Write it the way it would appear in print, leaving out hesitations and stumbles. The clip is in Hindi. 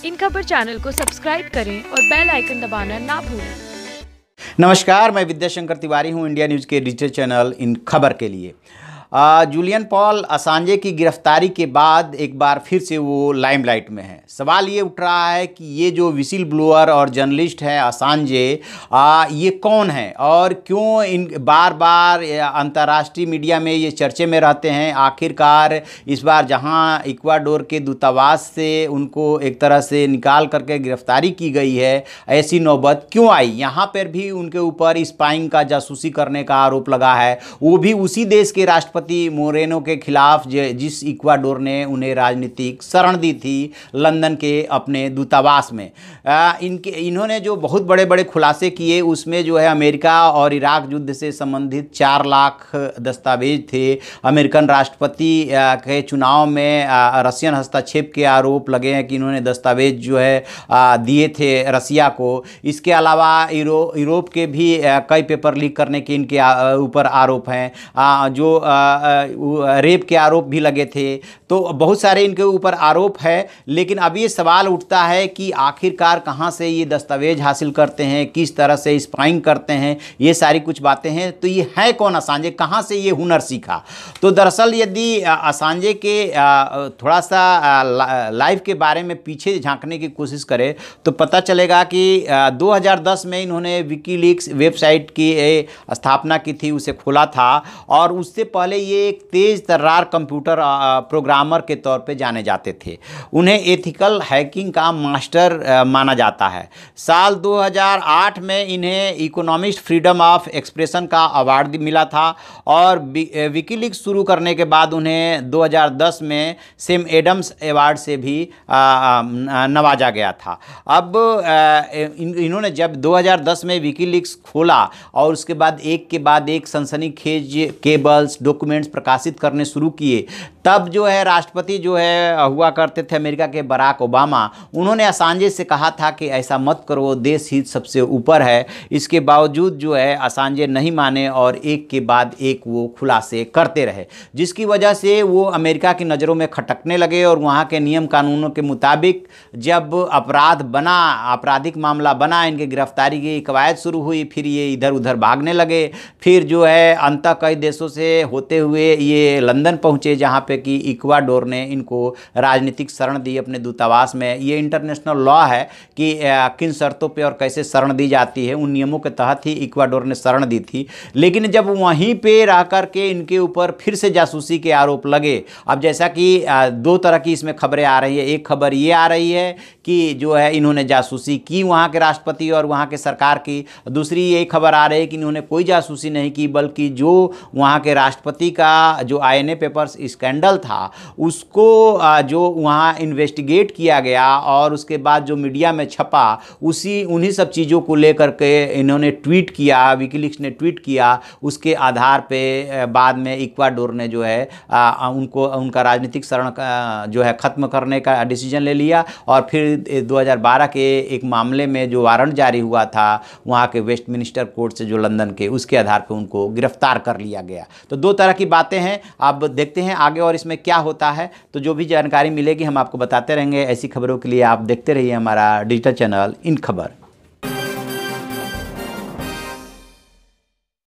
इन खबर चैनल को सब्सक्राइब करें और बेल आइकन दबाना ना भूलें। नमस्कार, मैं विद्याशंकर तिवारी हूं इंडिया न्यूज़ के डिजिटल चैनल इन खबर के लिए। जूलियन पॉल असांजे की गिरफ्तारी के बाद एक बार फिर से वो लाइमलाइट में है। सवाल ये उठ रहा है कि ये जो विसिल ब्लोअर और जर्नलिस्ट है असांजे, ये कौन है और क्यों इन बार बार अंतर्राष्ट्रीय मीडिया में ये चर्चे में रहते हैं। आखिरकार इस बार जहां इक्वाडोर के दूतावास से उनको एक तरह से निकाल करके गिरफ्तारी की गई है, ऐसी नौबत क्यों आई। यहाँ पर भी उनके ऊपर स्पाइंग का, जासूसी करने का आरोप लगा है, वो भी उसी देश के राष्ट्रपति मोरेनो के खिलाफ जिस इक्वाडोर ने उन्हें राजनीतिक शरण दी थी लंदन के अपने दूतावास में। इन्होंने जो बहुत बड़े बड़े खुलासे किए उसमें जो है अमेरिका और इराक युद्ध से संबंधित 4 लाख दस्तावेज थे। अमेरिकन राष्ट्रपति के चुनाव में रशियन हस्तक्षेप के आरोप लगे हैं कि इन्होंने दस्तावेज जो है दिए थे रसिया को। इसके अलावा यूरोप के भी कई पेपर लीक करने के इनके ऊपर आरोप हैं। जो रेप के आरोप भी लगे थे। तो बहुत सारे इनके ऊपर आरोप है, लेकिन अब ये सवाल उठता है कि आखिरकार कहाँ से ये दस्तावेज हासिल करते हैं, किस तरह से स्पाइंग करते हैं, ये सारी कुछ बातें हैं। तो ये है कौन असांजे, कहाँ से ये हुनर सीखा। तो दरअसल यदि असांजे के थोड़ा सा लाइफ के बारे में पीछे झांकने की कोशिश करें तो पता चलेगा कि 2010 में इन्होंने विकीलीक्स वेबसाइट की स्थापना की थी, उसे खोला था और उससे पहले ये एक तेज तर्रार कंप्यूटर प्रोग्रामर के तौर पे जाने जाते थे। उन्हें एथिकल हैकिंग का मास्टर माना जाता है। साल 2008 में इन्हें इकोनॉमिस्ट फ्रीडम ऑफ एक्सप्रेशन का अवार्ड मिला था और विकीलीक्स शुरू करने के बाद उन्हें 2010 में सैम एडम्स अवार्ड से भी नवाजा गया था। अब इन्होंने जब 2010 में विकीलीक्स खोला और उसके बाद एक सनसनीखेज केबल्स, डॉक्यूमेंट्स प्रकाशित करने शुरू किए, तब जो है राष्ट्रपति जो है हुआ करते थे अमेरिका के बराक ओबामा, उन्होंने असांजे से कहा था कि ऐसा मत करो, देश हित सबसे ऊपर है। इसके बावजूद जो है असांजे नहीं माने और एक के बाद एक वो खुलासे करते रहे, जिसकी वजह से वो अमेरिका की नज़रों में खटकने लगे और वहाँ के नियम कानूनों के मुताबिक जब आपराधिक मामला बना, इनके गिरफ्तारी की कवायद शुरू हुई, फिर ये इधर उधर भागने लगे। फिर जो है अंततः कई देशों से होते हुए ये लंदन पहुँचे, जहाँ पे कि इक्वाडोर ने इनको राजनीतिक शरण दी अपने दूतावास में। ये इंटरनेशनल लॉ है कि किन शर्तों पे और कैसे शरण दी जाती है, उन नियमों के तहत ही इक्वाडोर ने शरण दी थी। लेकिन जब वहीं पे रह कर के इनके ऊपर फिर से जासूसी के आरोप लगे, अब जैसा कि 2 तरह की इसमें खबरें आ रही है। एक खबर ये आ रही है कि जो है इन्होंने जासूसी की वहाँ के राष्ट्रपति और वहाँ के सरकार की। दूसरी ये खबर आ रही है कि इन्होंने कोई जासूसी नहीं की, बल्कि जो वहाँ के राष्ट्रपति का जो आईएनए पेपर्स स्कैंडल था उसको जो वहाँ इन्वेस्टिगेट किया गया और उसके बाद जो मीडिया में छपा, उन्हीं सब चीज़ों को लेकर के इन्होंने ट्वीट किया, विकीलीक्स ने ट्वीट किया। उसके आधार पे बाद में इक्वाडोर ने जो है उनका राजनीतिक शरण जो है ख़त्म करने का डिसीजन ले लिया और फिर 2012 के एक मामले में जो वारंट जारी हुआ था वहाँ के वेस्टमिनिस्टर कोर्ट से, जो लंदन के, उसके आधार पर उनको गिरफ्तार कर लिया गया। तो 2 तरह की बातें हैं। अब देखते हैं आगे और इसमें क्या होता है। तो जो भी जानकारी मिलेगी हम आपको बताते रहेंगे। ऐसी खबरों के लिए आप देखते रहिए हमारा डिजिटल चैनल इन खबर।